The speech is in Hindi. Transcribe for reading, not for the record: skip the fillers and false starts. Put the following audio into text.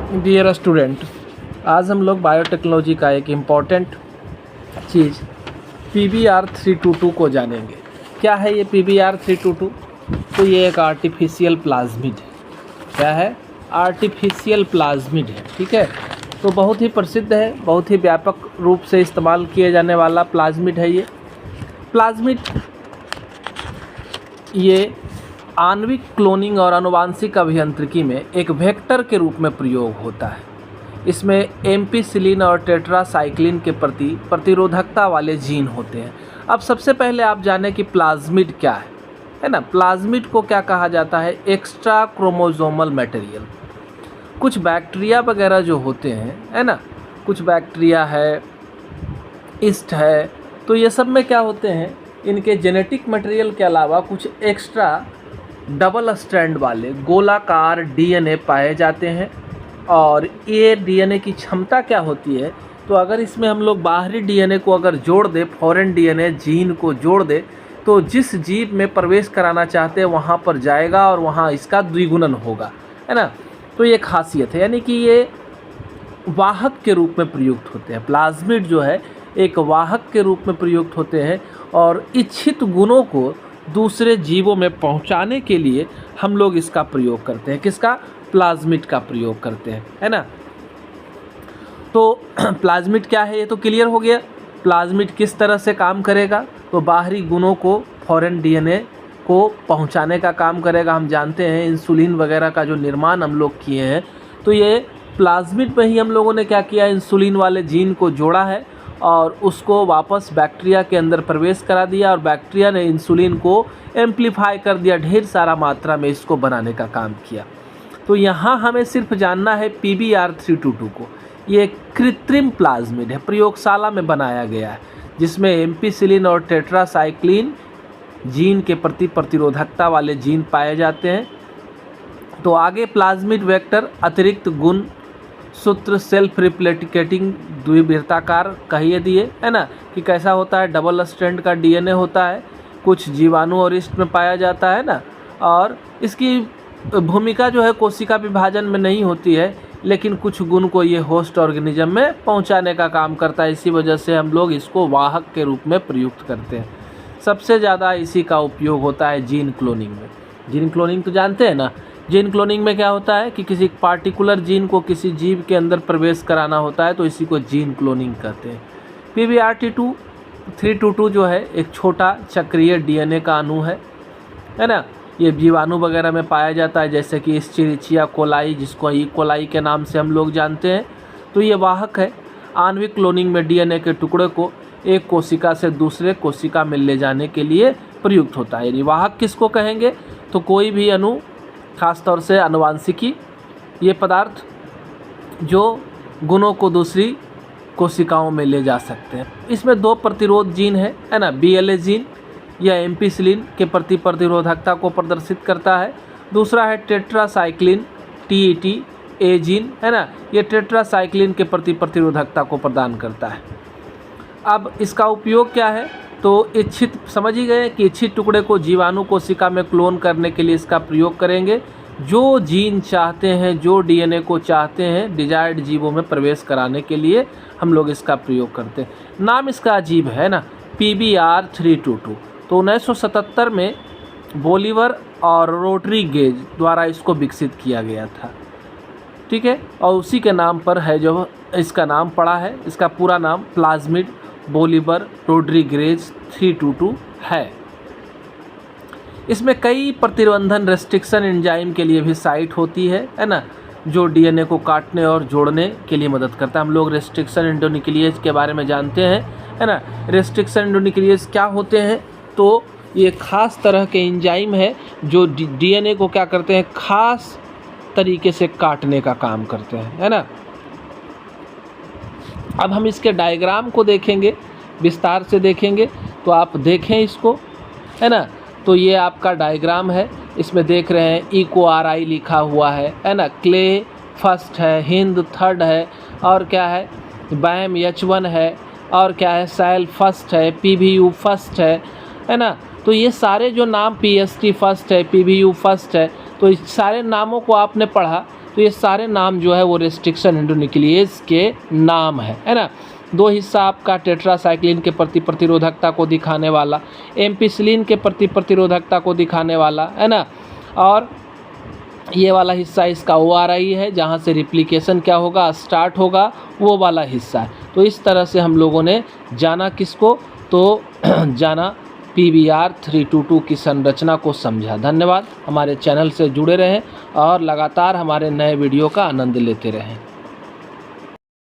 डियर स्टूडेंट, आज हम लोग बायोटेक्नोलॉजी का एक इम्पॉर्टेंट चीज़ PBr322 को जानेंगे। क्या है ये PBr322? तो ये एक आर्टिफिशियल प्लाज्मिड है। क्या है? आर्टिफिशियल प्लाज्मिड है। ठीक है, तो बहुत ही प्रसिद्ध है, बहुत ही व्यापक रूप से इस्तेमाल किए जाने वाला प्लाज्मिड है। ये प्लाज्मिड ये आणविक क्लोनिंग और आनुवांशिक अभियांत्रिकी में एक वेक्टर के रूप में प्रयोग होता है। इसमें एम्पिसिलिन और टेट्रासाइक्लिन के प्रति प्रतिरोधकता वाले जीन होते हैं। अब सबसे पहले आप जानें कि प्लाज्मिड क्या है ना। प्लाज्मिड को क्या कहा जाता है? Extra chromosomal material. कुछ बैक्टीरिया वगैरह जो होते हैं, है ना, कुछ बैक्टीरिया है, ईस्ट है, तो ये सब में क्या होते हैं, इनके जेनेटिक मटेरियल के अलावा कुछ एक्स्ट्रा डबल स्ट्रैंड वाले गोलाकार डीएनए पाए जाते हैं। और ये डीएनए की क्षमता क्या होती है? तो अगर इसमें हम लोग बाहरी डीएनए को अगर जोड़ दें, फॉरेन डीएनए जीन को जोड़ दें, तो जिस जीव में प्रवेश कराना चाहते हैं वहाँ पर जाएगा और वहाँ इसका द्विगुणन होगा, है ना। तो ये खासियत है, यानी कि ये वाहक के रूप में प्रयुक्त होते हैं। प्लाज्मिड जो है एक वाहक के रूप में प्रयुक्त होते हैं और इच्छित गुणों को दूसरे जीवों में पहुंचाने के लिए हम लोग इसका प्रयोग करते हैं। किसका? प्लाज्मिड का प्रयोग करते हैं, है ना। तो प्लाज्मिड क्या है ये तो क्लियर हो गया। प्लाज्मिड किस तरह से काम करेगा? तो बाहरी गुणों को फॉरेन डीएनए को पहुंचाने का काम करेगा। हम जानते हैं इंसुलिन वगैरह का जो निर्माण हम लोग किए हैं, तो ये प्लाज्मिड में ही हम लोगों ने क्या किया, इंसुलिन वाले जीन को जोड़ा है और उसको वापस बैक्टीरिया के अंदर प्रवेश करा दिया और बैक्टीरिया ने इंसुलिन को एम्प्लीफाई कर दिया, ढेर सारा मात्रा में इसको बनाने का काम किया। तो यहाँ हमें सिर्फ जानना है PBr322 को। ये कृत्रिम प्लाज्मिड है, प्रयोगशाला में बनाया गया है, जिसमें एम्पिसिलिन और टेट्रासाइक्लिन जीन के प्रति प्रतिरोधकता वाले जीन पाए जाते हैं। तो आगे प्लाज्मिड वेक्टर अतिरिक्त गुण सूत्र सेल्फ रिप्लिकेटिंग द्विवृत्ताकार कहिए दिए, है ना, कि कैसा होता है, डबल स्ट्रैंड का डीएनए होता है, कुछ जीवाणु और ईस्ट में पाया जाता है ना। और इसकी भूमिका जो है कोशिका विभाजन में नहीं होती है, लेकिन कुछ गुण को ये होस्ट ऑर्गेनिज्म में पहुंचाने का काम करता है। इसी वजह से हम लोग इसको वाहक के रूप में प्रयुक्त करते हैं। सबसे ज़्यादा इसी का उपयोग होता है जीन क्लोनिंग में। जीन क्लोनिंग तो जानते हैं ना। जीन क्लोनिंग में क्या होता है कि किसी पार्टिकुलर जीन को किसी जीव के अंदर प्रवेश कराना होता है, तो इसी को जीन क्लोनिंग कहते हैं। PBr322 जो है एक छोटा चक्रीय डीएनए का अणु है ना। ये जीवाणु वगैरह में पाया जाता है, जैसे कि एस्चेरिचिया कोलाई, जिसको ई कोलाई के नाम से हम लोग जानते हैं। तो ये वाहक है। आणविक क्लोनिंग में डीएनए के टुकड़े को एक कोशिका से दूसरे कोशिका में ले जाने के लिए प्रयुक्त होता है। यानी वाहक किसको कहेंगे? तो कोई भी अणु, खासतौर से आनुवांशिकी, ये पदार्थ जो गुणों को दूसरी कोशिकाओं में ले जा सकते हैं। इसमें दो प्रतिरोध जीन है ना। BLA जीन या एम्पिसिलिन के प्रति प्रतिरोधकता को प्रदर्शित करता है। दूसरा है टेट्रासाइक्लिन TET-A जीन, है ना। ये टेट्रासाइक्लिन के प्रति प्रतिरोधकता को प्रदान करता है। अब इसका उपयोग क्या है? तो इच्छित, समझ ही गए कि इच्छित टुकड़े को जीवाणु कोशिका में क्लोन करने के लिए इसका प्रयोग करेंगे। जो जीन चाहते हैं, जो डीएनए को चाहते हैं डिजायर्ड जीवों में प्रवेश कराने के लिए हम लोग इसका प्रयोग करते हैं। नाम इसका अजीब है ना, PBr322। तो 1977 में बोलीवर और रोड्रिगेज द्वारा इसको विकसित किया गया था। ठीक है, और उसी के नाम पर है जो इसका नाम पड़ा है। इसका पूरा नाम प्लाज्मिड बोलीवर रोड्रिगेज 322 है। इसमें कई प्रतिबंधन रेस्ट्रिक्शन एंजाइम के लिए भी साइट होती है ना, जो डीएनए को काटने और जोड़ने के लिए मदद करता है। हम लोग रेस्ट्रिक्शन एंडोन्यूक्लियेज के बारे में जानते हैं, है ना। रेस्ट्रिक्शन एंडोन्यूक्लियेज क्या होते हैं? तो ये खास तरह के एंजाइम है जो डीएनए को क्या करते हैं, खास तरीके से काटने का काम करते हैं, है ना। अब हम इसके डायग्राम को देखेंगे, विस्तार से देखेंगे। तो आप देखें इसको, है ना। तो ये आपका डायग्राम है। इसमें देख रहे हैं EcoRI लिखा हुआ है ना। क्ले फर्स्ट है, हिंद थर्ड है, और क्या है, बैम H1 है, और क्या है, सैल फर्स्ट है, PBU फर्स्ट है ना। तो ये सारे जो नाम PST फर्स्ट है, PBU फर्स्ट है, तो इस सारे नामों को आपने पढ़ा तो ये सारे नाम जो है वो रेस्ट्रिक्शन एंडोन्यूक्लिएज के नाम है ना। दो हिस्सा आपका टेट्रासाइक्लिन के प्रति प्रतिरोधकता को दिखाने वाला, एम्पिसिलिन के प्रति प्रतिरोधकता को दिखाने वाला, है ना। और ये वाला हिस्सा इसका ORI है, जहाँ से रिप्लिकेशन क्या होगा, स्टार्ट होगा, वो वाला हिस्सा है। तो इस तरह से हम लोगों ने जाना किसको, तो जाना PBr 322 की संरचना को समझा। धन्यवाद। हमारे चैनल से जुड़े रहें और लगातार हमारे नए वीडियो का आनंद लेते रहें।